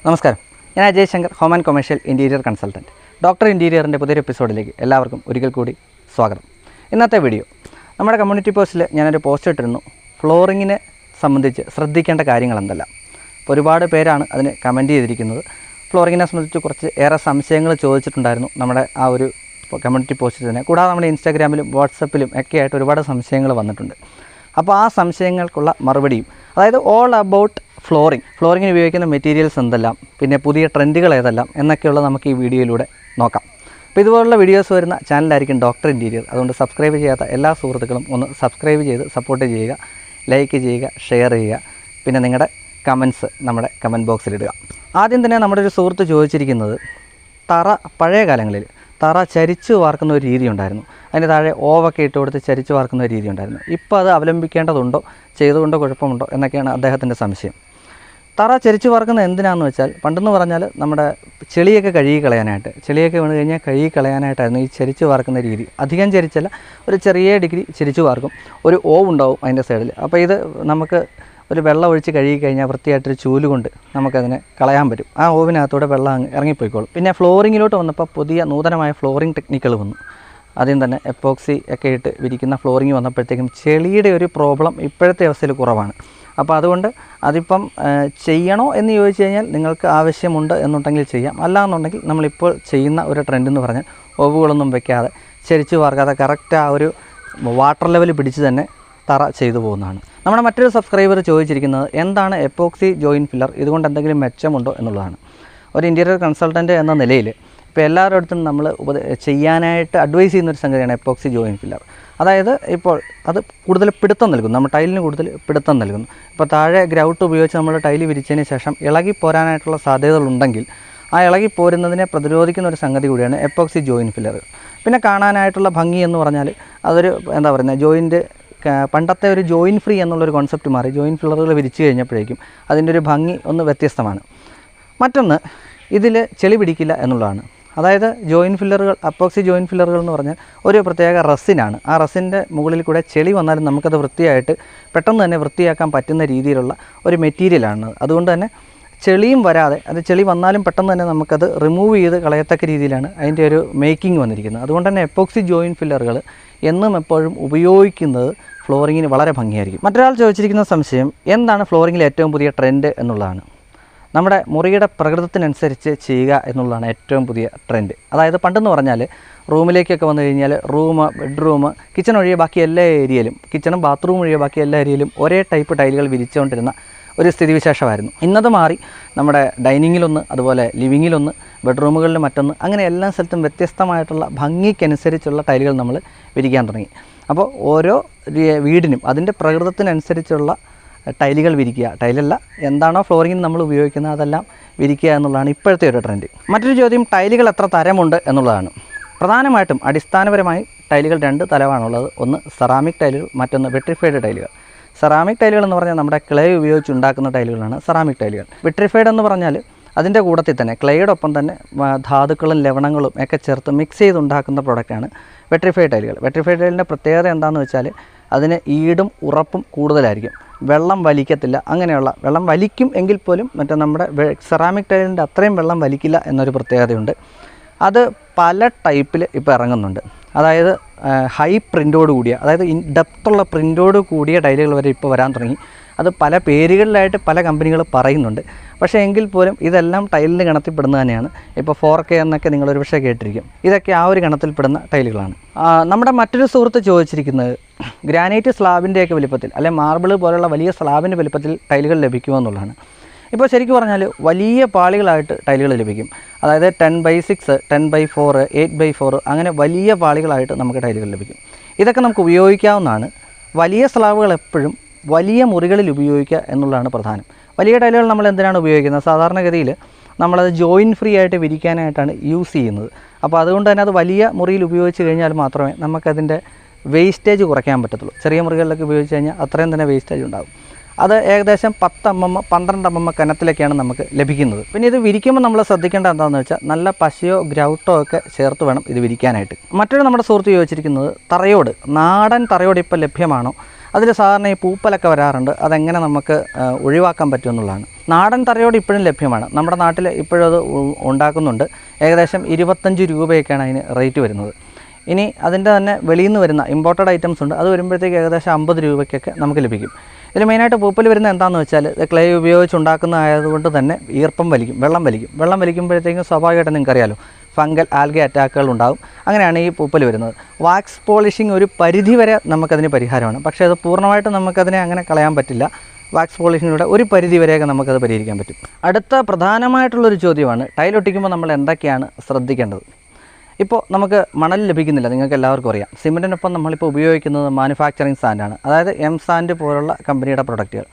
നമസ്കാരം, ഞാൻ Ajay Shankar, home and commercial interior consultant. Doctor ഇൻറ്റീരിയറിൻ്റെ പുതിയൊരു എപ്പിസോഡിലേക്ക് എല്ലാവർക്കും ഒരിക്കൽ കൂടി സ്വാഗതം. ഇന്നത്തെ വീഡിയോ നമ്മുടെ കമ്മ്യൂണിറ്റി പോസ്റ്റിൽ ഞാനൊരു പോസ്റ്റ് ഇട്ടിരുന്നു, ഫ്ലോറിങ്ങിനെ സംബന്ധിച്ച് ശ്രദ്ധിക്കേണ്ട കാര്യങ്ങൾ എന്തെല്ലാം. അപ്പോൾ ഒരുപാട് പേരാണ് അതിന് കമൻറ്റ് ചെയ്തിരിക്കുന്നത്. ഫ്ലോറിങ്ങിനെ സംബന്ധിച്ച് കുറച്ച് ഏറെ സംശയങ്ങൾ ചോദിച്ചിട്ടുണ്ടായിരുന്നു നമ്മുടെ ആ ഒരു കമ്മ്യൂണിറ്റി പോസ്റ്റിൽ തന്നെ. കൂടാതെ നമ്മുടെ ഇൻസ്റ്റാഗ്രാമിലും വാട്സപ്പിലും ഒക്കെ ആയിട്ട് ഒരുപാട് സംശയങ്ങൾ വന്നിട്ടുണ്ട്. അപ്പോൾ ആ സംശയങ്ങൾക്കുള്ള മറുപടിയും, അതായത് ഓൾ അബൌട്ട് ഫ്ലോറിങ്ങിന് ഉപയോഗിക്കുന്ന മെറ്റീരിയൽസ് എന്തെല്ലാം, പിന്നെ പുതിയ ട്രെൻഡുകൾ ഏതെല്ലാം എന്നൊക്കെയുള്ളത് നമുക്ക് ഈ വീഡിയോയിലൂടെ നോക്കാം. അപ്പോൾ ഇതുപോലുള്ള വീഡിയോസ് വരുന്ന ചാനലായിരിക്കും ഡോക്ടർ ഇൻറ്റീരിയർ. അതുകൊണ്ട് സബ്സ്ക്രൈബ് ചെയ്യാത്ത എല്ലാ സുഹൃത്തുക്കളും ഒന്ന് സബ്സ്ക്രൈബ് ചെയ്ത് സപ്പോർട്ട് ചെയ്യുക, ലൈക്ക് ചെയ്യുക, ഷെയർ ചെയ്യുക, പിന്നെ നിങ്ങളുടെ കമൻറ്റ്സ് നമ്മുടെ കമൻറ്റ് ബോക്സിലിടുക. ആദ്യം തന്നെ നമ്മുടെ ഒരു സുഹൃത്ത് ചോദിച്ചിരിക്കുന്നത്, പഴയ കാലങ്ങളിൽ തറ ചരിച്ച് വാർക്കുന്ന ഒരു രീതി ഉണ്ടായിരുന്നു. അതിന് താഴെ ഓവൊക്കെ ഇട്ട് കൊടുത്ത് ചരിച്ച് വാർക്കുന്ന ഒരു രീതി ഉണ്ടായിരുന്നു. ഇപ്പോൾ അത് അവലംബിക്കേണ്ടതുണ്ടോ, ചെയ്തുകൊണ്ടോ കുഴപ്പമുണ്ടോ എന്നൊക്കെയാണ് അദ്ദേഹത്തിൻ്റെ സംശയം. തറ ചരിച്ച് വാർക്കുന്നത് എന്തിനാണെന്ന് വെച്ചാൽ, പണ്ടെന്ന് പറഞ്ഞാൽ നമ്മുടെ ചെളിയൊക്കെ കഴുകി കളയാനായിട്ട്, ചെളിയൊക്കെ വീണ് കഴിഞ്ഞാൽ കഴുകി കളയാനായിട്ടായിരുന്നു ഈ ചരിച്ച് വാർക്കുന്ന രീതി. അധികം ചരിച്ചല്ല, ഒരു ചെറിയ ഡിഗ്രി ചരിച്ച് വാർക്കും. ഒരു ഓവ് ഉണ്ടാവും അതിൻ്റെ സൈഡിൽ. അപ്പോൾ ഇത് നമുക്ക് ഒരു വെള്ളം ഒഴിച്ച് കഴുകി കഴിഞ്ഞാൽ വൃത്തിയായിട്ടൊരു ചൂല് കൊണ്ട് നമുക്കതിനെ കളയാൻ പറ്റും. ആ ഓവിനകത്തൂടെ വെള്ളം ഇറങ്ങിപ്പോയിക്കോളും. പിന്നെ ഫ്ലോറിങ്ങിലോട്ട് വന്നപ്പോൾ പുതിയ നൂതനമായ ഫ്ലോറിങ് ടെക്നിക്കുകൾ വന്നു. ആദ്യം തന്നെ എപ്പോക്സി ഒക്കെ ഇട്ട് വിരിക്കുന്ന ഫ്ലോറിങ് വന്നപ്പോഴത്തേക്കും ചെളിയുടെ ഒരു പ്രോബ്ലം ഇപ്പോഴത്തെ അവസ്ഥയിൽ കുറവാണ്. അപ്പോൾ അതുകൊണ്ട് അതിപ്പം ചെയ്യണോ എന്ന് ചോദിച്ചു കഴിഞ്ഞാൽ നിങ്ങൾക്ക് ആവശ്യമുണ്ട് എന്നുണ്ടെങ്കിൽ ചെയ്യാം. അല്ലാന്നുണ്ടെങ്കിൽ നമ്മളിപ്പോൾ ചെയ്യുന്ന ഒരു ട്രെൻഡ് എന്ന് പറഞ്ഞാൽ ഓവുകളൊന്നും വെക്കാതെ ചരിച്ച് വാർക്കാതെ കറക്റ്റ് ആ ഒരു വാട്ടർ ലെവൽ പിടിച്ച് തന്നെ തറ ചെയ്തു പോകുന്നതാണ്. നമ്മുടെ മറ്റൊരു സബ്സ്ക്രൈബർ ചോദിച്ചിരിക്കുന്നത്, എന്താണ് എപ്പോക്സി ജോയിൻ ഫില്ലർ, ഇതുകൊണ്ട് എന്തെങ്കിലും മെച്ചമുണ്ടോ എന്നുള്ളതാണ്. ഒരു ഇൻറ്റീരിയർ കൺസൾട്ടൻറ്റ് എന്ന നിലയിൽ ഇപ്പോൾ എല്ലാവരുടെ അടുത്തും നമ്മൾ ചെയ്യാനായിട്ട് അഡ്വൈസ് ചെയ്യുന്നൊരു സംഗതിയാണ് എപ്പോക്സി ജോയിൻ ഫില്ലർ. അതായത് ഇപ്പോൾ അത് കൂടുതൽ പിടുത്തം നൽകുന്നു, നമ്മൾ ടൈലിന് കൂടുതൽ പിടുത്തം നൽകുന്നു. ഇപ്പോൾ താഴെ ഗ്രൗട്ട് ഉപയോഗിച്ച് നമ്മൾ ടൈല് വിരിച്ചതിന് ശേഷം ഇളകി പോരാനായിട്ടുള്ള സാധ്യതകളുണ്ടെങ്കിൽ ആ ഇളകി പോരുന്നതിനെ പ്രതിരോധിക്കുന്ന ഒരു സംഗതി കൂടിയാണ് എപ്പോക്സി ജോയിൻ ഫില്ലർ. പിന്നെ കാണാനായിട്ടുള്ള ഭംഗി എന്ന് പറഞ്ഞാൽ അതൊരു എന്താ പറയുന്നത്, ജോയിൻറ്റ് പണ്ടത്തെ ഒരു ജോയിൻ ഫ്രീ എന്നുള്ളൊരു കോൺസെപ്റ്റ് മാറി ജോയിൻ ഫില്ലറുകൾ വിരിച്ച് കഴിഞ്ഞപ്പോഴേക്കും അതിൻ്റെ ഒരു ഭംഗി ഒന്ന് വ്യത്യസ്തമാണ്. മറ്റൊന്ന്, ഇതിൽ ചെളി പിടിക്കില്ല എന്നുള്ളതാണ്. അതായത് ജോയിൻ ഫില്ലറുകൾ, എപ്പോക്സി ജോയിൻ ഫില്ലറുകൾ എന്ന് പറഞ്ഞാൽ ഒരു പ്രത്യേക റസിനാണ്. ആ റസിൻ്റെ മുകളിൽ കൂടെ ചെളി വന്നാലും നമുക്കത് വൃത്തിയായിട്ട് പെട്ടെന്ന് തന്നെ വൃത്തിയാക്കാൻ പറ്റുന്ന രീതിയിലുള്ള ഒരു മെറ്റീരിയലാണ്. അതുകൊണ്ട് തന്നെ ചെളിയും വരാതെ, അത് ചെളി വന്നാലും പെട്ടെന്ന് തന്നെ നമുക്കത് റിമൂവ് ചെയ്ത് കളയത്തക്ക രീതിയിലാണ് അതിൻ്റെ ഒരു മേക്കിംഗ് വന്നിരിക്കുന്നത്. അതുകൊണ്ട് തന്നെ എപ്പോക്സി ജോയിൻ ഫില്ലറുകൾ എന്നും എപ്പോഴും ഉപയോഗിക്കുന്നത് ഫ്ലോറിങ്ങിന് വളരെ ഭംഗിയായിരിക്കും. മറ്റൊരാൾ ചോദിച്ചിരിക്കുന്ന സംശയം, എന്താണ് ഫ്ലോറിങ്ങിൽ ഏറ്റവും പുതിയ ട്രെൻഡ് എന്നുള്ളതാണ്. നമ്മുടെ മുറിയുടെ പ്രകൃതത്തിനനുസരിച്ച് ചെയ്യുക എന്നുള്ളതാണ് ഏറ്റവും പുതിയ ട്രെൻഡ്. അതായത് പണ്ടെന്ന് പറഞ്ഞാൽ റൂമിലേക്കൊക്കെ വന്നു കഴിഞ്ഞാൽ ബെഡ്റൂം, കിച്ചൺ ഒഴികെ ബാക്കി എല്ലാ ഏരിയയിലും, കിച്ചണും ബാത്റൂം ഒഴികെ ബാക്കി എല്ലാ ഏരിയയിലും ഒരേ ടൈപ്പ് ടൈലുകൾ വിരിച്ചുകൊണ്ടിരുന്ന ഒരു സ്ഥിതിവിശേഷമായിരുന്നു. ഇന്നത് മാറി നമ്മുടെ ഡൈനിങ്ങിലൊന്ന്, അതുപോലെ ലിവിങ്ങിലൊന്ന്, ബെഡ്റൂമുകളിൽ മറ്റൊന്ന്, അങ്ങനെ എല്ലാ സ്ഥലത്തും വ്യത്യസ്തമായിട്ടുള്ള ഭംഗിക്കനുസരിച്ചുള്ള ടൈലുകൾ നമ്മൾ വിരിക്കാൻ തുടങ്ങി. അപ്പോൾ ഓരോ വീടിനും അതിൻ്റെ പ്രകൃതത്തിനനുസരിച്ചുള്ള ടൈലുകൾ വിരിക്കുക, ടൈലല്ല എന്താണോ ഫ്ലോറിങ്ങിന് നമ്മൾ ഉപയോഗിക്കുന്നത് അതെല്ലാം വിരിക്കുക എന്നുള്ളതാണ് ഇപ്പോഴത്തെ ഒരു ട്രെൻഡ്. മറ്റൊരു ചോദ്യം, ടൈലുകൾ എത്ര തരമുണ്ട് എന്നുള്ളതാണ്. പ്രധാനമായിട്ടും അടിസ്ഥാനപരമായി ടൈലുകൾ രണ്ട് തരമാണുള്ളത്. ഒന്ന് സെറാമിക് ടൈലുകൾ, മറ്റൊന്ന് വെട്രിഫൈഡ് ടൈലുകൾ. സെറാമിക് ടൈലുകൾ എന്ന് പറഞ്ഞാൽ നമ്മുടെ ക്ലേ ഉപയോഗിച്ച് ഉണ്ടാക്കുന്ന ടൈലുകളാണ് സെറാമിക് ടൈലുകൾ. വെട്രിഫൈഡ് എന്ന് പറഞ്ഞാൽ അതിൻ്റെ കൂട്ടത്തിൽ തന്നെ ക്ലേയുടെ ഒപ്പം തന്നെ ധാതുക്കളും ലവണങ്ങളും ഒക്കെ ചേർത്ത് മിക്സ് ചെയ്തുണ്ടാക്കുന്ന പ്രോഡക്റ്റാണ് വെട്രിഫൈഡ് ടൈലുകൾ. വെട്രിഫൈഡ് ടൈലിൻ്റെ പ്രത്യേകത എന്താണെന്ന് വെച്ചാൽ അതിന് ഈടും ഉറപ്പും കൂടുതലായിരിക്കും, വെള്ളം വലിക്കത്തില്ല. അങ്ങനെയുള്ള വെള്ളം വലിക്കും എങ്കിൽ പോലും മറ്റേ നമ്മുടെ സെറാമിക് ടൈലിൻ്റെ അത്രയും വെള്ളം വലിക്കില്ല എന്നൊരു പ്രത്യേകതയുണ്ട്. അത് പല ടൈപ്പിൽ ഇപ്പോൾ ഇറങ്ങുന്നുണ്ട്. അതായത് ഹൈ പ്രിൻ്റോട് കൂടിയ, അതായത് ഡെപ്തുള്ള പ്രിൻ്റോട് കൂടിയ ടൈലുകൾ വരെ ഇപ്പോൾ വരാൻ തുടങ്ങി. അത് പല പേരുകളിലായിട്ട് പല കമ്പനികൾ പറയുന്നുണ്ട്. പക്ഷേ എങ്കിൽ പോലും ഇതെല്ലാം ടൈലിന് ഗണത്തിൽപ്പെടുന്നത് തന്നെയാണ്. ഇപ്പോൾ 4K എന്നൊക്കെ നിങ്ങളൊരു പക്ഷേ കേട്ടിരിക്കും. ഇതൊക്കെ ആ ഒരു ഗണത്തിൽപ്പെടുന്ന ടൈലുകളാണ്. നമ്മുടെ മറ്റൊരു സുഹൃത്ത് ചോദിച്ചിരിക്കുന്നത്, ഗ്രാനൈറ്റ് സ്ലാബിൻ്റെയൊക്കെ വലിപ്പത്തിൽ, അല്ലെങ്കിൽ മാർബിൾ പോലുള്ള വലിയ സ്ലാബിൻ്റെ വലിപ്പത്തിൽ ടൈലുകൾ ലഭിക്കുമോ എന്നുള്ളതാണ്. ഇപ്പോൾ ശരിക്കും പറഞ്ഞാൽ വലിയ പാളികളായിട്ട് ടൈലുകൾ ലഭിക്കും. അതായത് 10x6, 10x4, 8x4 അങ്ങനെ വലിയ പാളികളായിട്ട് നമുക്ക് ടൈലുകൾ ലഭിക്കും. ഇതൊക്കെ നമുക്ക് ഉപയോഗിക്കാവുന്നതാണ്. വലിയ സ്ലാബുകൾ എപ്പോഴും വലിയ മുറികളിൽ ഉപയോഗിക്കുക എന്നുള്ളതാണ് പ്രധാനം. വലിയ ടൈലുകൾ നമ്മൾ എന്തിനാണ് ഉപയോഗിക്കുന്നത്? സാധാരണഗതിയിൽ നമ്മളത് ജോയിൻ ഫ്രീ ആയിട്ട് വിരിക്കാനായിട്ടാണ് യൂസ് ചെയ്യുന്നത്. അപ്പോൾ അതുകൊണ്ട് തന്നെ അത് വലിയ മുറിയിൽ ഉപയോഗിച്ച് കഴിഞ്ഞാൽ മാത്രമേ നമുക്കതിൻ്റെ വേസ്റ്റേജ് കുറയ്ക്കാൻ പറ്റത്തുള്ളൂ. ചെറിയ മുറികളിലൊക്കെ ഉപയോഗിച്ച് കഴിഞ്ഞാൽ അത്രയും തന്നെ വേസ്റ്റേജ് ഉണ്ടാകും. അത് ഏകദേശം 10 mm 12 mm കനത്തിലൊക്കെയാണ് നമുക്ക് ലഭിക്കുന്നത്. പിന്നെ ഇത് വിരിക്കുമ്പോൾ നമ്മൾ ശ്രദ്ധിക്കേണ്ട എന്താണെന്ന് വെച്ചാൽ നല്ല പശയോ ഗ്രൗട്ടോ ഒക്കെ ചേർത്ത് വേണം ഇത് വിരിക്കാനായിട്ട്. മറ്റൊരു നമ്മുടെ സുഹൃത്ത് ചോദിച്ചിരിക്കുന്നത്, തറയോട്, നാടൻ തറയോട് ഇപ്പോൾ ലഭ്യമാണോ, അതിൽ സാധാരണ ഈ പൂപ്പലൊക്കെ വരാറുണ്ട്. അതെങ്ങനെ നമുക്ക് ഒഴിവാക്കാൻ പറ്റുമെന്നുള്ളതാണ്. നാടൻ തറയോട് ഇപ്പോഴും ലഭ്യമാണ്. നമ്മുടെ നാട്ടിൽ ഇപ്പോഴും അത് ഉണ്ടാക്കുന്നുണ്ട്. ഏകദേശം 25 രൂപയൊക്കെയാണ് അതിന് റേറ്റ് വരുന്നത്. ഇനി അതിൻ്റെ തന്നെ വെളിയിൽ നിന്ന് വരുന്ന ഇമ്പോർട്ടഡ് ഐറ്റംസ് ഉണ്ട്. അത് വരുമ്പോഴത്തേക്ക് ഏകദേശം 50 രൂപയ്ക്കൊക്കെ നമുക്ക് ലഭിക്കും. ഇതിൽ മെയിനായിട്ട് പൂപ്പൽ വരുന്നത് എന്താണെന്ന് വെച്ചാൽ ക്ലേ ഉപയോഗിച്ച് ഉണ്ടാക്കുന്നതായതുകൊണ്ട് തന്നെ ഈർപ്പം വലിക്കും, വെള്ളം വലിക്കുമ്പോഴത്തേക്കും സ്വാഭാവികമായിട്ട് നിങ്ങൾക്കറിയാലോ ഫംഗൽ ആൽഗെ അറ്റാക്കുകൾ ഉണ്ടാകും. അങ്ങനെയാണ് ഈ പൂപ്പൽ വരുന്നത്. വാക്സ് പോളിഷിങ് ഒരു പരിധി വരെ നമുക്കതിന് പരിഹാരമാണ്. പക്ഷേ അത് പൂർണ്ണമായിട്ട് നമുക്കതിനെ അങ്ങനെ കളയാൻ പറ്റില്ല. വാക്സ് പോളിഷിങ്ങിലൂടെ ഒരു പരിധി വരെയൊക്കെ നമുക്കത് പരിഹരിക്കാൻ പറ്റും. അടുത്ത പ്രധാനമായിട്ടുള്ളൊരു ചോദ്യമാണ് ടൈലൊട്ടിക്കുമ്പോൾ നമ്മൾ എന്തൊക്കെയാണ് ശ്രദ്ധിക്കേണ്ടത്. ഇപ്പോൾ നമുക്ക് മണൽ ലഭിക്കുന്നില്ല, നിങ്ങൾക്ക് എല്ലാവർക്കും അറിയാം. സിമെൻറ്റിനൊപ്പം നമ്മളിപ്പോൾ ഉപയോഗിക്കുന്നത് മാനുഫാക്ചറിങ് സാൻഡാണ്, അതായത് എം സാൻഡ് പോലുള്ള കമ്പനിയുടെ പ്രൊഡക്റ്റുകൾ.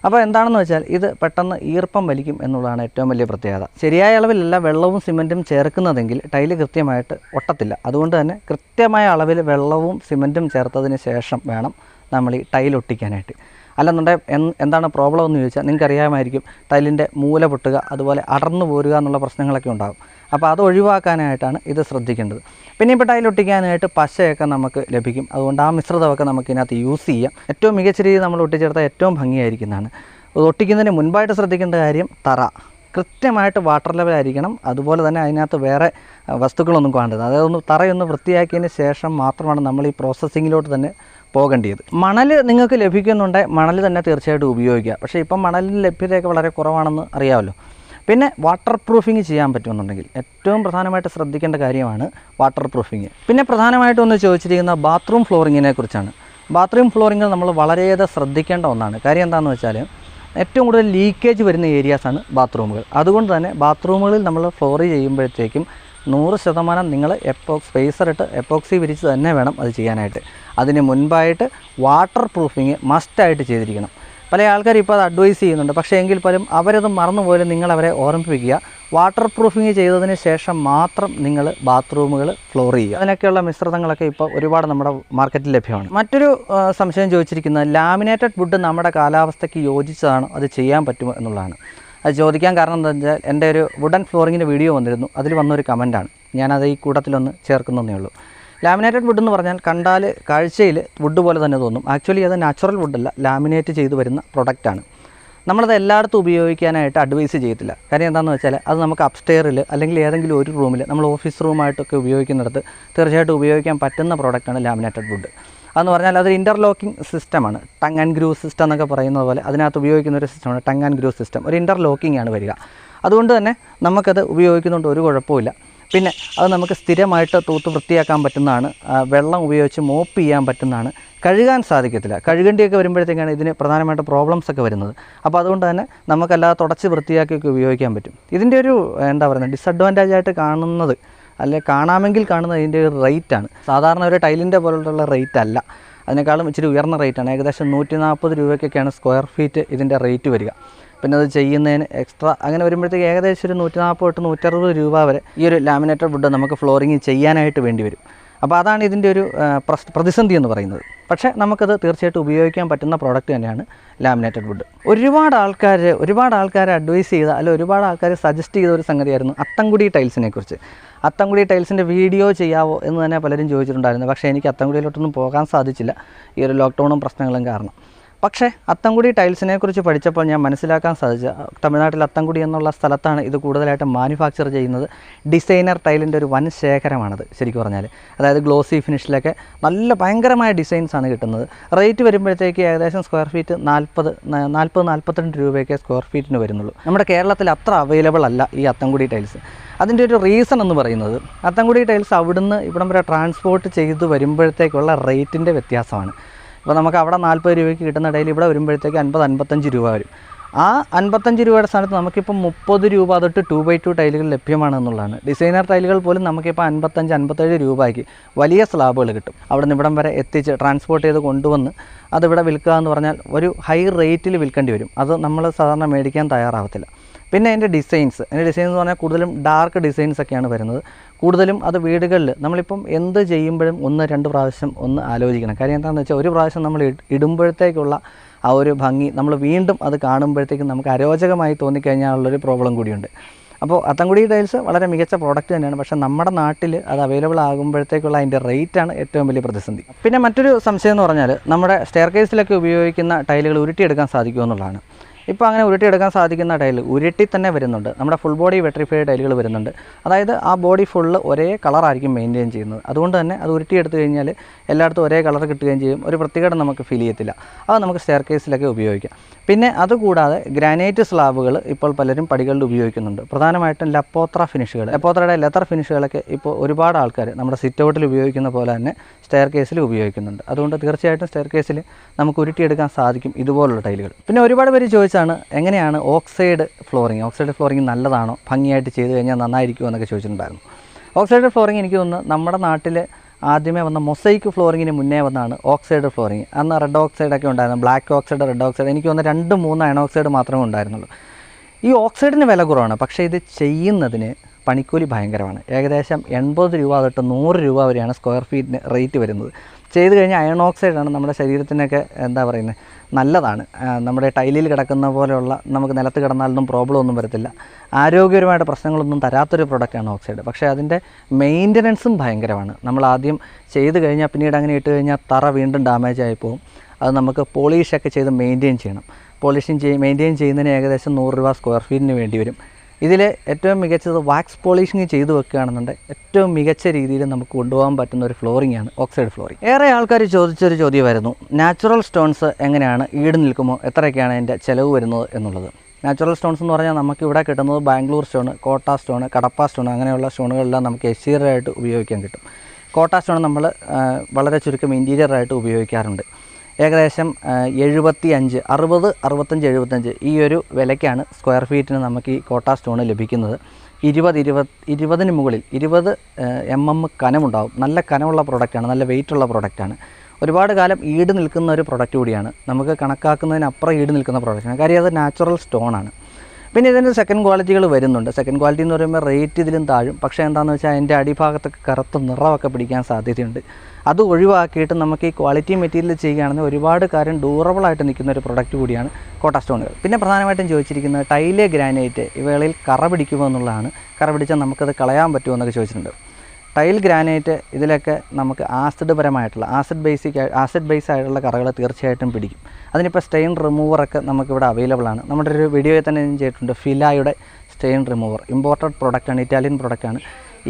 അപ്പോൾ എന്താണെന്ന് വെച്ചാൽ ഇത് പെട്ടെന്ന് ഈർപ്പം വലിക്കും എന്നുള്ളതാണ് ഏറ്റവും വലിയ പ്രത്യേകത. ശരിയായ അളവിലല്ല വെള്ളവും സിമെൻറ്റും ചേർക്കുന്നതെങ്കിൽ ടൈല് കൃത്യമായിട്ട് ഒട്ടത്തില്ല. അതുകൊണ്ട് തന്നെ കൃത്യമായ അളവിൽ വെള്ളവും സിമെൻറ്റും ചേർത്തതിന് ശേഷം വേണം നമ്മൾ ഈ ടൈൽ ഒട്ടിക്കാനായിട്ട്. അല്ലെന്നുണ്ടെങ്കിൽ എന്താണ് പ്രോബ്ലം എന്ന് ചോദിച്ചാൽ നിങ്ങൾക്കറിയാമായിരിക്കും, ടൈലിൻ്റെ മൂല പൊട്ടുക, അതുപോലെ അടർന്നു പോരുക എന്നുള്ള പ്രശ്നങ്ങളൊക്കെ ഉണ്ടാകും. അപ്പോൾ അത് ഒഴിവാക്കാനായിട്ടാണ് ഇത് ശ്രദ്ധിക്കേണ്ടത്. പിന്നെ ഇപ്പോൾ ടൈൽ ഒട്ടിക്കാനായിട്ട് പശയൊക്കെ നമുക്ക് ലഭിക്കും. അതുകൊണ്ട് ആ മിശ്രിതമൊക്കെ നമുക്ക് ഇതിനകത്ത് യൂസ് ചെയ്യാം. ഏറ്റവും മികച്ച രീതിയിൽ നമ്മൾ ഒട്ടിച്ചേർത്താൽ ഏറ്റവും ഭംഗിയായിരിക്കുന്നതാണ്. ഒട്ടിക്കുന്നതിന് മുൻപായിട്ട് ശ്രദ്ധിക്കേണ്ട കാര്യം തറ കൃത്യമായിട്ട് വാട്ടർ ലെവലായിരിക്കണം. അതുപോലെ തന്നെ അതിനകത്ത് വേറെ വസ്തുക്കളൊന്നും കാണരുത്. അതായത് തറയൊന്ന് വൃത്തിയാക്കിയതിന് ശേഷം മാത്രമാണ് നമ്മൾ ഈ പ്രോസസ്സിങ്ങിലോട്ട് തന്നെ പോകേണ്ടത്. മണൽ നിങ്ങൾക്ക് ലഭിക്കുന്നുണ്ടെങ്കിൽ മണൽ തന്നെ തീർച്ചയായിട്ടും ഉപയോഗിക്കുക. പക്ഷേ ഇപ്പം മണലിൻ്റെ ലഭ്യതയൊക്കെ വളരെ കുറവാണെന്ന് അറിയാമല്ലോ. പിന്നെ വാട്ടർ പ്രൂഫിങ് ചെയ്യാൻ പറ്റുമെന്നുണ്ടെങ്കിൽ ഏറ്റവും പ്രധാനമായിട്ട് ശ്രദ്ധിക്കേണ്ട കാര്യമാണ് വാട്ടർ പ്രൂഫിങ്. പിന്നെ പ്രധാനമായിട്ടും ഒന്ന് ചോദിച്ചിരിക്കുന്ന ബാത്റൂം ഫ്ലോറിങ്ങിനെ കുറിച്ചാണ്. ബാത്റൂം ഫ്ലോറിങ്ങിൽ നമ്മൾ വളരെയേറെ ശ്രദ്ധിക്കേണ്ട ഒന്നാണ്. കാര്യം എന്താണെന്ന് വെച്ചാൽ ഏറ്റവും കൂടുതൽ ലീക്കേജ് വരുന്ന ഏരിയാസാണ് ബാത്റൂമുകൾ. അതുകൊണ്ട് തന്നെ ബാത്റൂമുകളിൽ നമ്മൾ ഫ്ലോർ ചെയ്യുമ്പോഴത്തേക്കും 100% നിങ്ങൾ സ്പേസറിട്ട് എപ്പോക്സി വിരിച്ച് തന്നെ വേണം അത് ചെയ്യാനായിട്ട്. അതിന് മുൻപായിട്ട് വാട്ടർ പ്രൂഫിങ് മസ്റ്റായിട്ട് ചെയ്തിരിക്കണം. പല ആൾക്കാർ ഇപ്പോൾ അത് അഡ്വൈസ് ചെയ്യുന്നുണ്ട്. പക്ഷേ എങ്കിൽ പോലും അവരത് മറന്നുപോലും നിങ്ങളവരെ ഓർമ്മിപ്പിക്കുക. വാട്ടർ പ്രൂഫിങ് ചെയ്തതിന് ശേഷം മാത്രം നിങ്ങൾ ബാത്റൂമുകൾ ഫ്ലോർ ചെയ്യുക. അതിനൊക്കെയുള്ള മിശ്രിതങ്ങളൊക്കെ ഇപ്പോൾ ഒരുപാട് നമ്മുടെ മാർക്കറ്റിൽ ലഭ്യമാണ്. മറ്റൊരു സംശയം ചോദിച്ചിരിക്കുന്നത് ലാമിനേറ്റഡ് വുഡ് നമ്മുടെ കാലാവസ്ഥയ്ക്ക് യോജിച്ചതാണോ, അത് ചെയ്യാൻ പറ്റുമോ എന്നുള്ളതാണ്. അത് ചോദിക്കാൻ കാരണം എന്താണെന്ന് വെച്ചാൽ എൻ്റെ ഒരു വുഡൻ ഫ്ലോറിങ്ങിൻ്റെ വീഡിയോ വന്നിരുന്നു. അതിൽ വന്നൊരു കമൻറ്റാണ്. ഞാനത് ഈ കൂട്ടത്തിലൊന്ന് ചേർക്കുന്നതേ ഉള്ളൂ. ലാമിനേറ്റഡ് വുഡ് എന്ന് പറഞ്ഞാൽ കണ്ടാൽ കാഴ്ചയിൽ വുഡ് പോലെ തന്നെ തോന്നും. ആക്ച്വലി അത് നാച്ചുറൽ വുഡല്ല, ലാമിനേറ്റ് ചെയ്ത് വരുന്ന പ്രൊഡക്റ്റാണ്. നമ്മളത് എല്ലായിടത്തും ഉപയോഗിക്കാനായിട്ട് അഡ്വൈസ് ചെയ്യത്തില്ല. കാര്യം എന്താണെന്ന് വെച്ചാൽ അത് നമുക്ക് അപ്സ്റ്റെയറിൽ അല്ലെങ്കിൽ ഏതെങ്കിലും ഒരു റൂമിൽ നമ്മൾ ഓഫീസ് റൂമായിട്ടൊക്കെ ഉപയോഗിക്കുന്നിടത്ത് തീർച്ചയായിട്ടും ഉപയോഗിക്കാൻ പറ്റുന്ന പ്രോഡക്റ്റാണ് ലാമിനേറ്റഡ് വുഡ്. അതെന്ന് പറഞ്ഞാൽ അതൊരു ഇൻ്റർലോക്കിംഗ് സിസ്റ്റമാണ്. ടങ് ആൻഡ് ഗ്രൂവ് സിസ്റ്റം എന്നൊക്കെ പറയുന്നത് പോലെ അതിനകത്ത് ഉപയോഗിക്കുന്ന ഒരു സിസ്റ്റമാണ് ടങ് ആൻഡ് ഗ്രൂവ് സിസ്റ്റം. ഒരു ഇൻ്റർലോക്കിംഗ് ആണ് വരിക. അതുകൊണ്ട് തന്നെ നമുക്കത് ഉപയോഗിക്കുന്നതുകൊണ്ട് ഒരു കുഴപ്പമില്ല. പിന്നെ അത് നമുക്ക് സ്ഥിരമായിട്ട് തൂത്ത് വൃത്തിയാക്കാൻ പറ്റുന്നതാണ്. വെള്ളം ഉപയോഗിച്ച് മോപ്പ് ചെയ്യാൻ പറ്റുന്നതാണ്. കഴുകാൻ സാധിക്കത്തില്ല. കഴുകേണ്ടിയൊക്കെ വരുമ്പോഴത്തേക്കാണ് ഇതിന് പ്രധാനമായിട്ട് പ്രോബ്ലംസ് ഒക്കെ വരുന്നത്. അപ്പോൾ അതുകൊണ്ട് തന്നെ നമുക്കല്ലാതെ തുടച്ച് വൃത്തിയാക്കിയൊക്കെ ഉപയോഗിക്കാൻ പറ്റും. ഇതിൻ്റെ ഒരു ഡിസഡ്വാൻറ്റേജ് ആയിട്ട് കാണുന്നത്, അല്ലെ കാണാമെങ്കിൽ കാണുന്നത് ഇതിൻ്റെ ഒരു റേറ്റാണ്. സാധാരണ ഒരു ടൈലിൻ്റെ പോലുള്ള റേറ്റ് അല്ല, അതിനേക്കാളും ഇച്ചിരി ഉയർന്ന റേറ്റാണ്. ഏകദേശം 140 രൂപയ്ക്കൊക്കെയാണ് സ്ക്വയർ ഫീറ്റ് ഇതിൻ്റെ റേറ്റ് വരിക. പിന്നെ അത് ചെയ്യുന്നതിന് എക്സ്ട്രാ അങ്ങനെ വരുമ്പോഴത്തേക്ക് ഏകദേശം ഒരു 140 to 160 രൂപ വരെ ഈ ഒരു ലാമിനേറ്റഡ് വുഡ് നമുക്ക് ഫ്ലോറിങ് ചെയ്യാനായിട്ട് വേണ്ടി വരും. അപ്പോൾ അതാണ് ഇതിൻ്റെ ഒരു പ്രതിസന്ധി എന്ന് പറയുന്നത്. പക്ഷേ നമുക്കത് തീർച്ചയായിട്ടും ഉപയോഗിക്കാൻ പറ്റുന്ന പ്രോഡക്റ്റ് തന്നെയാണ് ലാമിനേറ്റഡ് വുഡ്. ഒരുപാട് ആൾക്കാർ അഡ്വൈസ് ചെയ്ത, അല്ലെങ്കിൽ ഒരുപാട് ആൾക്കാർ സജസ്റ്റ് ചെയ്ത ഒരു സംഗതിയായിരുന്നു അത്തംകുടി ടൈൽസിനെ കുറിച്ച്. അത്തംകുടി ടൈൽസിൻ്റെ വീഡിയോ ചെയ്യാവോ എന്ന് തന്നെ പലരും ചോദിച്ചിട്ടുണ്ടായിരുന്നു. പക്ഷേ എനിക്ക് അത്തംകുടിയിലോട്ടൊന്നും പോകാൻ സാധിച്ചില്ല, ഈ ഒരു ലോക്ക്ഡൗണും പ്രശ്നങ്ങളും കാരണം. പക്ഷേ അത്തംകുടി ടൈൽസിനെ കുറിച്ച് പഠിച്ചപ്പോൾ ഞാൻ മനസ്സിലാക്കാൻ സാധിച്ച, തമിഴ്നാട്ടിൽ അത്തംകുടി എന്നുള്ള സ്ഥലത്താണ് ഇത് കൂടുതലായിട്ട് മാനുഫാക്ചർ ചെയ്യുന്നത്. ഡിസൈനർ ടൈലിൻ്റെ ഒരു വൻ ശേഖരമാണത് ശരിക്കും പറഞ്ഞാൽ. അതായത് ഗ്ലോസി ഫിനിഷിലൊക്കെ നല്ല ഭയങ്കരമായ ഡിസൈൻസാണ് കിട്ടുന്നത്. റേറ്റ് വരുമ്പോഴത്തേക്ക് ഏകദേശം സ്ക്വയർ ഫീറ്റ് 40-42 രൂപയൊക്കെ സ്ക്വയർ ഫീറ്റിന് വരുന്നുള്ളൂ. നമ്മുടെ കേരളത്തിൽ അത്ര അവൈലബിൾ അല്ല ഈ അത്തംകുടി ടൈൽസ്. അതിൻ്റെ ഒരു റീസൺ എന്ന് പറയുന്നത് അത്തംകുടി ടൈൽസ് അവിടുന്ന് ഇവിടം വരെ ട്രാൻസ്പോർട്ട് ചെയ്ത് വരുമ്പോഴത്തേക്കുള്ള റേറ്റിൻ്റെ വ്യത്യാസമാണ്. ഇപ്പോൾ നമുക്ക് അവിടെ 40 രൂപയ്ക്ക് കിട്ടുന്ന ടൈൽ ഇവിടെ വരുമ്പോഴത്തേക്ക് 50-55 രൂപ വരും. ആ 55 രൂപയുടെ സ്ഥാനത്ത് നമുക്കിപ്പോൾ 30 രൂപ തൊട്ട് 2x2 ടൈലുകൾ ലഭ്യമാണ് എന്നുള്ളതാണ്. ഡിസൈനർ ടൈലുകൾ പോലും നമുക്കിപ്പോൾ 55-57 രൂപയ്ക്ക് വലിയ സ്ലാബുകൾ കിട്ടും. അവിടെ നിന്ന് ഇവിടം വരെ എത്തിച്ച് ട്രാൻസ്പോർട്ട് ചെയ്ത് കൊണ്ടുവന്ന് അതിവിടെ വിൽക്കുക എന്ന് പറഞ്ഞാൽ ഒരു ഹൈ റേറ്റിൽ വിൽക്കേണ്ടി വരും. അത് നമ്മൾ സാധാരണ മേടിക്കാൻ തയ്യാറാവത്തില്ല. പിന്നെ അതിൻ്റെ ഡിസൈൻസ് എന്ന് പറഞ്ഞാൽ കൂടുതലും ഡാർക്ക് ഡിസൈൻസൊക്കെയാണ് വരുന്നത്. കൂടുതലും അത് വീടുകളിൽ നമ്മളിപ്പം എന്ത് ചെയ്യുമ്പോഴും 1-2 പ്രാവശ്യം ഒന്ന് ആലോചിക്കണം. കാര്യം എന്താണെന്ന് വെച്ചാൽ ഒരു പ്രാവശ്യം നമ്മൾ ഇടുമ്പോഴത്തേക്കുള്ള ആ ഒരു ഭംഗി നമ്മൾ വീണ്ടും അത് കാണുമ്പോഴത്തേക്കും നമുക്ക് അരോചകമായി തോന്നിക്കഴിഞ്ഞാലുള്ളൊരു പ്രോബ്ലം കൂടിയുണ്ട്. അപ്പോൾ അത്തംകുടി ടൈൽസ് വളരെ മികച്ച പ്രോഡക്റ്റ് തന്നെയാണ്. പക്ഷേ നമ്മുടെ നാട്ടിൽ അത് അവൈലബിൾ ആകുമ്പോഴത്തേക്കുള്ള അതിൻ്റെ റേറ്റാണ് ഏറ്റവും വലിയ പ്രതിസന്ധി. പിന്നെ മറ്റൊരു സംശയം എന്ന് പറഞ്ഞാൽ നമ്മുടെ സ്റ്റെയർ കേസിലൊക്കെ ഉപയോഗിക്കുന്ന ടൈലുകൾ ഉരുട്ടിയെടുക്കാൻ സാധിക്കുമെന്നുള്ളതാണ്. ഇപ്പോൾ അങ്ങനെ ഉരുട്ടിയെടുക്കാൻ സാധിക്കുന്ന ടൈൽ ഉരുട്ടി തന്നെ വരുന്നുണ്ട്. നമ്മുടെ ഫുൾ ബോഡി വെട്രിഫൈഡ് ടൈലുകൾ വരുന്നുണ്ട്. അതായത് ആ ബോഡി ഫുള്ള് ഒരേ കളറായിരിക്കും മെയിൻറ്റെയിൻ ചെയ്യുന്നത്. അതുകൊണ്ട് തന്നെ അത് ഉരുട്ടിയെടുത്ത് കഴിഞ്ഞാൽ എല്ലായിടത്തും ഒരേ കളർ കിട്ടുകയും ചെയ്യും. ഒരു പ്രത്യേകത നമുക്ക് ഫീൽ ചെയ്യത്തില്ല. അത് നമുക്ക് സ്റ്റെയർ കേസിലൊക്കെ ഉപയോഗിക്കാം. പിന്നെ അതുകൂടാതെ ഗ്രാനൈറ്റ് സ്ലാബുകൾ ഇപ്പോൾ പലരും പടികളിൽ ഉപയോഗിക്കുന്നുണ്ട്. പ്രധാനമായിട്ടും ലപ്പോത്ര ഫിനിഷുകൾ, ലപ്പോത്രയുടെ ലെതർ ഫിനിഷുകളൊക്കെ ഇപ്പോൾ ഒരുപാട് ആൾക്കാർ നമ്മുടെ സിറ്റ് ഔട്ടിൽ ഉപയോഗിക്കുന്ന പോലെ തന്നെ സ്റ്റെയർ കേസിൽ ഉപയോഗിക്കുന്നുണ്ട്. അതുകൊണ്ട് തീർച്ചയായിട്ടും സ്റ്റെയർ കേസിൽ നമുക്ക് ഉരുട്ടിയെടുക്കാൻ സാധിക്കും ഇതുപോലുള്ള ടൈലുകൾ. പിന്നെ ഒരുപാട് പേര് ചോദിച്ചാണ് എങ്ങനെയാണ് ഓക്സൈഡ് ഫ്ലോറിങ് നല്ലതാണോ, ഭംഗിയായിട്ട് ചെയ്ത് കഴിഞ്ഞാൽ നന്നായിരിക്കുമോ എന്നൊക്കെ ചോദിച്ചിട്ടുണ്ടായിരുന്നു. ഓക്സൈഡ് ഫ്ലോറിങ് എനിക്ക് തോന്നുന്നു നമ്മുടെ നാട്ടിൽ ആദ്യമേ വന്ന മൊസൈക്ക് ഫ്ലോറിങ്ങിന് മുന്നേ വന്നാണ് ഓക്സൈഡ് ഫ്ലോറിങ്. അന്ന് റെഡ് ഓക്സൈഡൊക്കെ ഉണ്ടായിരുന്നു, ബ്ലാക്ക് ഓക്സൈഡ്, റെഡ് ഓക്സൈഡ്. എനിക്ക് തോന്നുന്നു 2-3 അയണോക്സൈഡ് മാത്രമേ ഉണ്ടായിരുന്നുള്ളൂ. ഈ ഓക്സൈഡിന് വില കുറവാണ്, പക്ഷേ ഇത് ചെയ്യുന്നതിന് പണിക്കൂലി ഭയങ്കരമാണ്. ഏകദേശം 80 രൂപ തൊട്ട് 100 രൂപ വരെയാണ് സ്ക്വയർ ഫീറ്റിന് റേറ്റ് വരുന്നത്. ചെയ്ത് കഴിഞ്ഞാൽ അയൺ ഓക്സൈഡാണ് നമ്മുടെ ശരീരത്തിനൊക്കെ നല്ലതാണ്. നമ്മുടെ ടൈലിൽ കിടക്കുന്ന പോലെയുള്ള നമുക്ക് നിലത്ത് കിടന്നാലൊന്നും പ്രോബ്ലം ഒന്നും വരത്തില്ല. ആരോഗ്യപരമായിട്ട് പ്രശ്നങ്ങളൊന്നും തരാത്തൊരു പ്രൊഡക്റ്റാണ് ഓക്സൈഡ്. പക്ഷേ അതിൻ്റെ മെയിൻ്റനൻസും ഭയങ്കരമാണ്. നമ്മൾ ആദ്യം ചെയ്ത് കഴിഞ്ഞാൽ പിന്നീട് അങ്ങനെ ഇട്ട് കഴിഞ്ഞാൽ തറ വീണ്ടും ഡാമേജ് ആയി പോകും. അത് നമുക്ക് പോളിഷൊക്കെ ചെയ്ത് മെയിൻറ്റെയിൻ ചെയ്യണം. മെയിൻറ്റെയിൻ ചെയ്യുന്നതിന് ഏകദേശം 100 രൂപ സ്ക്വയർ ഫീറ്റിന് വേണ്ടി വരും. ഇതിൽ ഏറ്റവും മികച്ചത് വാക്സ് പോളിഷിങ് ചെയ്ത് വെക്കുകയാണെന്നുണ്ടെങ്കിൽ ഏറ്റവും മികച്ച രീതിയിൽ നമുക്ക് കൊണ്ടുപോകാൻ പറ്റുന്ന ഒരു ഫ്ലോറിംഗാണ് ഓക്സൈഡ് ഫ്ലോറിംഗ്. ഏറെ ആൾക്കാർ ചോദിച്ചൊരു ചോദ്യമായിരുന്നു, നാച്ചുറൽ സ്റ്റോൺസ് എങ്ങനെയാണ് ഈട് നിൽക്കുമോ, എത്രയൊക്കെയാണ് അതിൻ്റെ ചിലവ് വരുന്നത് എന്നുള്ളത്. നാച്ചുറൽ സ്റ്റോൺസ് എന്ന് പറഞ്ഞാൽ നമുക്ക് ഇവിടെ കിട്ടുന്നത് ബാംഗ്ലൂർ സ്റ്റോൺ, കോട്ട സ്റ്റോൺ, കടപ്പ സ്റ്റോൺ, അങ്ങനെയുള്ള സ്റ്റോണുകളെല്ലാം നമുക്ക് എക്സ്റ്റീരിയറായിട്ട് ഉപയോഗിക്കാൻ കിട്ടും. കോട്ട സ്റ്റോൺ നമ്മൾ വളരെ ചുരുക്കം ഇൻറ്റീരിയറായിട്ട് ഉപയോഗിക്കാറുണ്ട്. ഏകദേശം 75, 60, 65, 75 ഈ ഒരു വിലയ്ക്കാണ് സ്ക്വയർ ഫീറ്റിന് നമുക്ക് ഈ കോട്ട സ്റ്റോൺ ലഭിക്കുന്നത്. 20 മുകളിൽ 20 mm കനമുണ്ടാവും. നല്ല കനമുള്ള പ്രൊഡക്റ്റാണ്, നല്ല വെയിറ്റുള്ള പ്രൊഡക്റ്റാണ്. ഒരുപാട് കാലം ഈട് നിൽക്കുന്ന ഒരു പ്രൊഡക്റ്റ് കൂടിയാണ്. നമുക്ക് കണക്കാക്കുന്നതിനപ്പുറം ഈട് നിൽക്കുന്ന പ്രൊഡക്റ്റാണ്. കാര്യം അത് നാച്ചുറൽ സ്റ്റോണാണ്. പിന്നെ ഇതിൻ്റെ സെക്കൻഡ് ക്വാളിറ്റികൾ വരുന്നുണ്ട്. സെക്കൻഡ് ക്വാളിറ്റി എന്ന് പറയുമ്പോൾ റേറ്റ് ഇതിലും താഴും. പക്ഷേ എന്താണെന്ന് വെച്ചാൽ അതിൻ്റെ അടിഭാഗത്തൊക്കെ കറുത്ത നിറമൊക്കെ പിടിക്കാൻ സാധ്യതയുണ്ട്. അത് ഒഴിവാക്കിയിട്ട് നമുക്ക് ഈ ക്വാളിറ്റി മെറ്റീരിയൽ ചെയ്യുകയാണെങ്കിൽ ഒരുപാട് കാര്യം ഡ്യൂറബിളായിട്ട് നിൽക്കുന്ന ഒരു പ്രൊഡക്റ്റ് കൂടിയാണ് കോട്ട സ്റ്റോണുകൾ. പിന്നെ പ്രധാനമായിട്ടും ചോദിച്ചിരിക്കുന്നത് ടൈല്, ഗ്രാനൈറ്റ് ഇവകളിൽ കറ പിടിക്കുമോ എന്നുള്ളതാണ്. കറ പിടിച്ചാൽ നമുക്കത് കളയാൻ പറ്റുമോ എന്നൊക്കെ ചോദിച്ചിട്ടുണ്ട്. ടൈൽ, ഗ്രാനൈറ്റ് ഇതിലൊക്കെ നമുക്ക് ആസിഡ് ബേസ് ആയിട്ടുള്ള കറകൾ തീർച്ചയായിട്ടും പിടിക്കും. അതിനിപ്പോൾ സ്റ്റെയിൻ റിമൂവറൊക്കെ നമുക്കിവിടെ അവൈലബിൾ ആണ്. നമ്മുടെ ഒരു വീഡിയോയിൽ തന്നെ ഞാൻ ചെയ്തിട്ടുണ്ട്. ഫിലായുടെ സ്റ്റെയിൻ റിമൂവർ ഇമ്പോർട്ടഡ് പ്രൊഡക്റ്റാണ്, ഇറ്റാലിയൻ പ്രൊഡക്റ്റാണ്.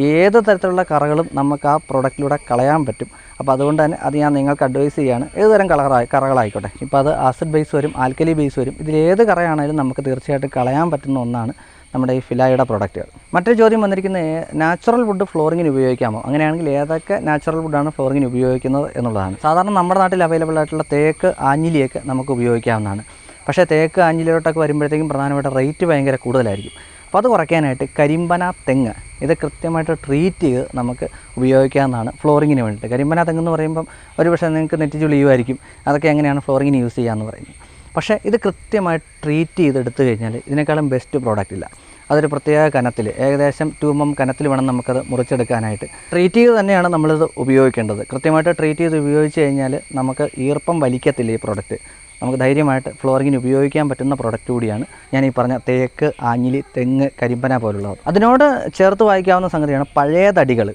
ഏത് തരത്തിലുള്ള കറകളും നമുക്ക് ആ പ്രൊഡക്റ്റിലൂടെ കളയാൻ പറ്റും. അപ്പോൾ അതുകൊണ്ട് തന്നെ അത് ഞാൻ നിങ്ങൾക്ക് അഡ്വൈസ് ചെയ്യുകയാണ്. ഏതുതരം കറകളായിക്കോട്ടെ. ഇപ്പോൾ അത് ആസിഡ് ബേസ് വരും, ആൽക്കലി ബേസ് വരും. ഇതിലേത് കറയാണെങ്കിലും നമുക്ക് തീർച്ചയായിട്ടും കളയാൻ പറ്റുന്ന ഒന്നാണ് നമ്മുടെ ഈ ഫിലായുടെ പ്രൊഡക്റ്റുകൾ. മറ്റൊരു ചോദ്യം വന്നിരിക്കുന്നത്, നാച്ചുറൽ വുഡ് ഫ്ലോറിങ്ങിന് ഉപയോഗിക്കാമോ? അങ്ങനെയാണെങ്കിൽ ഏതൊക്കെ നാച്ചുറൽ വുഡാണ് ഫ്ലോറിങ്ങിന് ഉപയോഗിക്കുന്നത് എന്നുള്ളതാണ്. സാധാരണ നമ്മുടെ നാട്ടിൽ അവൈലബിൾ ആയിട്ടുള്ള തേക്ക്, ആഞ്ഞിലിയൊക്കെ നമുക്ക് ഉപയോഗിക്കാവുന്നതാണ്. പക്ഷേ തേക്ക്, ആഞ്ഞിലിയോട്ടൊക്കെ വരുമ്പോഴത്തേക്കും പ്രധാനമായിട്ട് റേറ്റ് ഭയങ്കര കൂടുതലായിരിക്കും. അപ്പോൾ അത് കുറയ്ക്കാനായിട്ട് കരിമ്പന തെങ്ങ് ഇത് കൃത്യമായിട്ട് ട്രീറ്റ് ചെയ്ത് നമുക്ക് ഉപയോഗിക്കാവുന്നതാണ് ഫ്ലോറിങ്ങിന് വേണ്ടിയിട്ട്. കരിമ്പന തെങ്ങ് എന്ന് പറയുമ്പം ഒരുപക്ഷെ നിങ്ങൾക്ക് നെറ്റ് ചുളിയുമായിരിക്കും, അതൊക്കെ എങ്ങനെയാണ് ഫ്ലോറിങ്ങിന് യൂസ് ചെയ്യാമെന്ന് പറയുന്നത്. പക്ഷേ ഇത് കൃത്യമായിട്ട് ട്രീറ്റ് ചെയ്തെടുത്തു കഴിഞ്ഞാൽ ഇതിനേക്കാളും ബെസ്റ്റ് പ്രോഡക്റ്റ് ഇല്ല. അതൊരു പ്രത്യേക കനത്തിൽ, ഏകദേശം 2 mm കനത്തിൽ വേണം നമുക്കത് മുറിച്ചെടുക്കാനായിട്ട്. ട്രീറ്റ് ചെയ്ത് തന്നെയാണ് നമ്മളിത് ഉപയോഗിക്കേണ്ടത്. കൃത്യമായിട്ട് ട്രീറ്റ് ചെയ്ത് ഉപയോഗിച്ച് കഴിഞ്ഞാൽ നമുക്ക് ഈർപ്പം വലിക്കത്തില്ല. ഈ പ്രോഡക്റ്റ് നമുക്ക് ധൈര്യമായിട്ട് ഫ്ലോറിങ്ങിന് ഉപയോഗിക്കാൻ പറ്റുന്ന പ്രൊഡക്റ്റ് കൂടിയാണ് ഞാൻ ഈ പറഞ്ഞ തേക്ക്, ആഞ്ഞിലി, തെങ്ങ്, കരിമ്പന പോലുള്ളവ. അതിനോട് ചേർത്ത് വായിക്കാവുന്ന സംഗതിയാണ് പഴയ തടികൾ.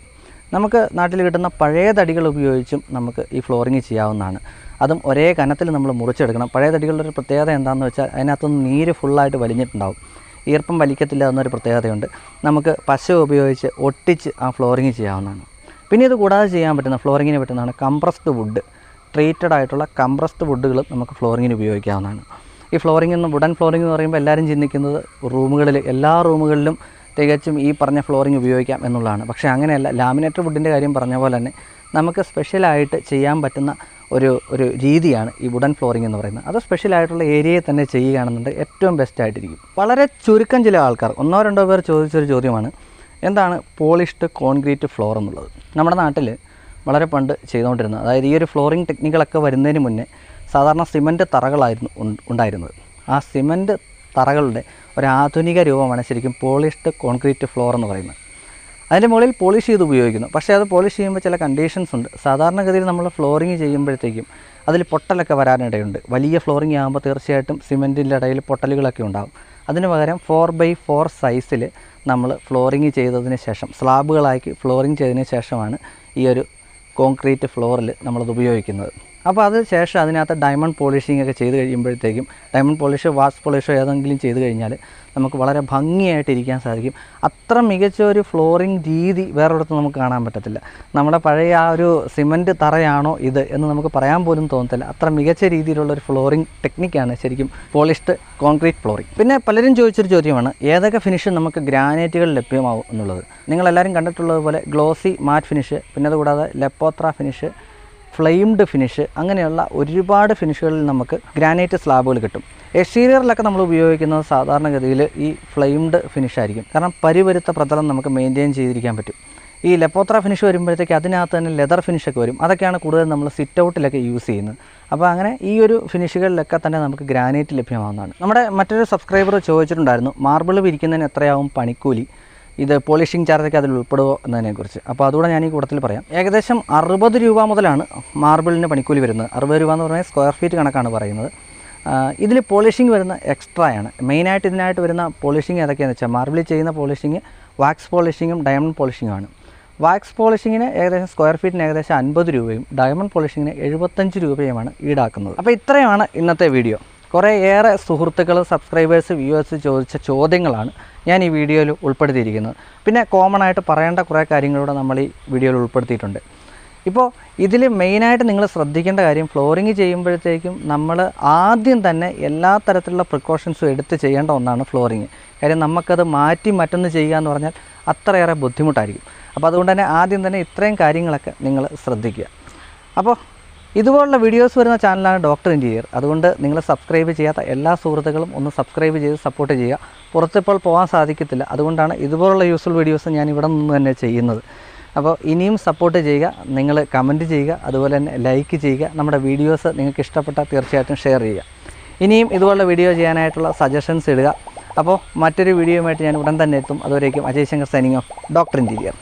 നമുക്ക് നാട്ടിൽ കിട്ടുന്ന പഴയ തടികൾ ഉപയോഗിച്ചും നമുക്ക് ഈ ഫ്ലോറിങ് ചെയ്യാവുന്നതാണ്. അതും ഒരേ കനത്തിൽ നമ്മൾ മുറിച്ചെടുക്കണം. പഴയ തടികളുടെ ഒരു പ്രത്യേകത എന്താണെന്ന് വെച്ചാൽ അതിനകത്തുനിന്ന് നീര് ഫുള്ളായിട്ട് വലിഞ്ഞിട്ടുണ്ടാവും. ഈർപ്പം വലിക്കത്തില്ല എന്നൊരു പ്രത്യേകതയുണ്ട്. നമുക്ക് പശ ഉപയോഗിച്ച് ഒട്ടിച്ച് ആ ഫ്ലോറിങ് ചെയ്യാവുന്നതാണ്. പിന്നെ ഇത് കൂടാതെ ചെയ്യാൻ പറ്റുന്ന ഫ്ലോറിങ്ങിന് പറ്റുന്നതാണ് കംപ്രസ്ഡ് വുഡ്. ട്രീറ്റഡ് ആയിട്ടുള്ള കംപ്രസ്ഡ് വുഡുകളും നമുക്ക് ഫ്ലോറിങ്ങിന് ഉപയോഗിക്കാവുന്നതാണ്. ഈ വുഡൻ ഫ്ലോറിംഗ് എന്ന് പറയുമ്പോൾ എല്ലാവരും ചിന്തിക്കുന്നത് റൂമുകളിൽ, എല്ലാ റൂമുകളിലും തികച്ചും ഈ പറഞ്ഞ ഫ്ലോറിങ് ഉപയോഗിക്കാം എന്നുള്ളതാണ്. പക്ഷേ അങ്ങനെയല്ല. ലാമിനേറ്റഡ് വുഡിൻ്റെ കാര്യം പറഞ്ഞ പോലെ തന്നെ നമുക്ക് സ്പെഷ്യലായിട്ട് ചെയ്യാൻ പറ്റുന്ന ഒരു രീതിയാണ് ഈ വുഡൻ ഫ്ലോറിംഗ് എന്ന് പറയുന്നത്. അത് സ്പെഷ്യലായിട്ടുള്ള ഏരിയയിൽ തന്നെ ചെയ്യുകയാണെന്നുണ്ടെങ്കിൽ ഏറ്റവും ബെസ്റ്റായിട്ടിരിക്കും. വളരെ ചുരുക്കം ചില ആൾക്കാർ, 1-2 പേർ ചോദിച്ചൊരു ചോദ്യമാണ്, എന്താണ് പോളിഷ്ഡ് കോൺക്രീറ്റ് ഫ്ലോർ എന്നുള്ളത്. നമ്മുടെ നാട്ടിൽ വളരെ പണ്ട് ചെയ്തുകൊണ്ടിരുന്നത്, അതായത് ഈ ഒരു ഫ്ലോറിംഗ് ടെക്നിക്കുകളൊക്കെ വരുന്നതിന് മുന്നേ സാധാരണ സിമൻറ്റ് തറകളായിരുന്നു ഉണ്ടായിരുന്നത്. ആ സിമൻറ്റ് തറകളുടെ ഒരു ആധുനിക രൂപമാണ് ശരിക്കും പോളിഷ്ഡ് കോൺക്രീറ്റ് ഫ്ലോർ എന്ന് പറയുന്നത്. അതിൻ്റെ മുകളിൽ പോളിഷ് ചെയ്ത് ഉപയോഗിക്കുന്നു. പക്ഷേ അത് പോളിഷ് ചെയ്യുമ്പോൾ ചില കണ്ടീഷൻസ് ഉണ്ട്. സാധാരണഗതിയിൽ നമ്മൾ ഫ്ലോറിങ് ചെയ്യുമ്പോഴത്തേക്കും അതിൽ പൊട്ടലൊക്കെ വരാനിടയുണ്ട്. വലിയ ഫ്ലോറിങ് ആകുമ്പോൾ തീർച്ചയായിട്ടും സിമെൻറ്റിൻ്റെ ഇടയിൽ പൊട്ടലുകളൊക്കെ ഉണ്ടാകും. അതിന് പകരം 4x4 സൈസിൽ നമ്മൾ ഫ്ലോറിങ് ചെയ്തതിന് ശേഷം സ്ലാബുകളാക്കി ഫ്ലോറിങ് ചെയ്തതിന് ശേഷമാണ് ഈ ഒരു കോൺക്രീറ്റ് ഫ്ലോറിൽ നമ്മളത് ഉപയോഗിക്കുന്നത്. അപ്പോൾ അത് ശേഷം അതിനകത്ത് ഡയമണ്ട് പോളിഷിംഗ് ഒക്കെ ചെയ്ത് കഴിയുമ്പോഴത്തേക്കും ഡയമണ്ട് പോളിഷോ വാക്സ് പോളിഷോ ഏതെങ്കിലും ചെയ്ത് കഴിഞ്ഞാൽ നമുക്ക് വളരെ ഭംഗിയായിട്ട് ഇരിക്കാൻ സാധിക്കും. അത്ര മികച്ച ഒരു ഫ്ലോറിംഗ് രീതി വേറൊരിടത്തും നമുക്ക് കാണാൻ പറ്റത്തില്ല. നമ്മുടെ പഴയ ആ ഒരു സിമൻറ്റ് തറയാണോ ഇത് എന്ന് നമുക്ക് പറയാൻ പോലും തോന്നത്തില്ല. അത്ര മികച്ച രീതിയിലുള്ള ഒരു ഫ്ലോറിംഗ് ടെക്നിക്കാണ് ശരിക്കും പോളിഷ്ഡ് കോൺക്രീറ്റ് ഫ്ലോറിംഗ്. പിന്നെ പലരും ചോദിച്ചൊരു ചോദ്യമാണ് ഏതൊക്കെ ഫിനിഷ് നമുക്ക് ഗ്രാനൈറ്റുകൾ ലഭ്യമാവും എന്നുള്ളത്. നിങ്ങളെല്ലാവരും കണ്ടിട്ടുള്ളതുപോലെ ഗ്ലോസി മാറ്റ് ഫിനിഷ്, പിന്നെ അതുകൂടാതെ ലെപ്പോത്ര ഫിനിഷ്, ഫ്ലെയിംഡ് ഫിനിഷ്, അങ്ങനെയുള്ള ഒരുപാട് ഫിനിഷുകളിൽ നമുക്ക് ഗ്രാനൈറ്റ് സ്ലാബുകൾ കിട്ടും. എക്സ്റ്റീരിയറിലൊക്കെ നമ്മൾ ഉപയോഗിക്കുന്നത് സാധാരണഗതിയിൽ ഈ ഫ്ലെയിംഡ് ഫിനിഷായിരിക്കും. കാരണം പരിവരുത്ത പ്രതലം നമുക്ക് മെയിൻറ്റെയിൻ ചെയ്തിരിക്കാൻ പറ്റും. ഈ ലെപ്പോത്ര ഫിനിഷ് വരുമ്പോഴത്തേക്ക് അതിനകത്ത് തന്നെ ലെതർ ഫിനിഷൊക്കെ വരും. അതൊക്കെയാണ് കൂടുതൽ നമ്മൾ സിറ്റ് ഔട്ടിലൊക്കെ യൂസ് ചെയ്യുന്നത്. അപ്പോൾ അങ്ങനെ ഈ ഒരു ഫിനിഷുകളിലൊക്കെ തന്നെ നമുക്ക് ഗ്രാനൈറ്റ് ലഭ്യമാകുന്നതാണ്. നമ്മുടെ മറ്റൊരു സബ്സ്ക്രൈബർ ചോദിച്ചിട്ടുണ്ടായിരുന്നു മാർബിൾ വിരിക്കുന്നതിന് എത്രയാവും പണിക്കൂലി, ഇത് പോളിഷിംഗ് ചാർജൊക്കെ അതിൽ ഉൾപ്പെടുമോ എന്നതിനെക്കുറിച്ച്. അപ്പോൾ അതുകൂടെ ഞാൻ ഈ കൂട്ടത്തിൽ പറയാം. ഏകദേശം 60 രൂപ മുതലാണ് മാർബിളിന് പണിക്കൂലി വരുന്നത്. 60 രൂപ എന്ന് പറഞ്ഞാൽ സ്ക്വയർ ഫീറ്റ് കണക്കാണ് പറയുന്നത്. ഇതിൽ പോളിഷിംഗ് വരുന്ന എക്സ്ട്രായാണ്. മെയിനായിട്ട് ഇതിനായിട്ട് വരുന്ന പോളിഷിംഗ് ഏതൊക്കെയാണെന്ന് വെച്ചാൽ മാർബിളിൽ ചെയ്യുന്ന പോളിഷിംഗ് വാക്സ് പോളിഷിങ്ങും ഡയമണ്ട് പോളിഷിങ്ങുമാണ്. വാക്സ് പോളിഷിങ്ങിന് ഏകദേശം സ്ക്വയർ ഫീറ്റിന് ഏകദേശം 50 രൂപയും ഡയമണ്ട് പോളിഷിങ്ങിന് 75 രൂപയുമാണ് ഈടാക്കുന്നത്. അപ്പോൾ ഇത്രയുമാണ് ഇന്നത്തെ വീഡിയോ. കുറേയേറെ സുഹൃത്തുക്കൾ, സബ്സ്ക്രൈബേഴ്സ്, വ്യൂവേഴ്സ് ചോദിച്ച ചോദ്യങ്ങളാണ് ഞാൻ ഈ വീഡിയോയിൽ ഉൾപ്പെടുത്തിയിരിക്കുന്നത്. പിന്നെ കോമൺ ആയിട്ട് പറയേണ്ട കുറേ കാര്യങ്ങളൂടെ നമ്മൾ ഈ വീഡിയോയിൽ ഉൾപ്പെടുത്തിയിട്ടുണ്ട്. ഇപ്പോൾ ഇതിൽ മെയിനായിട്ട് നിങ്ങൾ ശ്രദ്ധിക്കേണ്ട കാര്യം ഫ്ലോറിങ് ചെയ്യുമ്പോഴത്തേക്കും നമ്മൾ ആദ്യം തന്നെ എല്ലാ തരത്തിലുള്ള പ്രിക്കോഷൻസും എടുത്ത് ചെയ്യേണ്ട ഒന്നാണ് ഫ്ലോറിങ്. കാര്യം നമുക്കത് മാറ്റി മറ്റൊന്ന് ചെയ്യുക എന്ന് പറഞ്ഞാൽ അത്രയേറെ ബുദ്ധിമുട്ടായിരിക്കും. അപ്പോൾ അതുകൊണ്ട് തന്നെ ആദ്യം തന്നെ ഇത്രയും കാര്യങ്ങളൊക്കെ നിങ്ങൾ ശ്രദ്ധിക്കുക. അപ്പോൾ ഇതുപോലുള്ള വീഡിയോസ് വരുന്ന ചാനലാണ് ഡോക്ടർ ഇൻറ്റീരിയർ. അതുകൊണ്ട് നിങ്ങൾ സബ്സ്ക്രൈബ് ചെയ്യാത്ത എല്ലാ സുഹൃത്തുക്കളും ഒന്ന് സബ്സ്ക്രൈബ് ചെയ്ത് സപ്പോർട്ട് ചെയ്യുക. പുറത്തിപ്പോൾ പോകാൻ സാധിക്കത്തില്ല, അതുകൊണ്ടാണ് ഇതുപോലുള്ള യൂസ്ഫുൾ വീഡിയോസ് ഞാൻ ഇവിടെ നിന്ന് തന്നെ ചെയ്യുന്നത്. അപ്പോൾ ഇനിയും സപ്പോർട്ട് ചെയ്യുക, നിങ്ങൾ കമൻറ്റ് ചെയ്യുക, അതുപോലെ തന്നെ ലൈക്ക് ചെയ്യുക. നമ്മുടെ വീഡിയോസ് നിങ്ങൾക്ക് ഇഷ്ടപ്പെട്ടാൽ തീർച്ചയായിട്ടും ഷെയർ ചെയ്യുക. ഇനിയും ഇതുപോലുള്ള വീഡിയോ ചെയ്യാനായിട്ടുള്ള സജഷൻസ് ഇടുക. അപ്പോൾ മറ്റൊരു വീഡിയോയുമായിട്ട് ഞാൻ ഉടൻ തന്നെ എത്തും. അതുവരേക്കും Ajay Shankar signing off, doctor interior.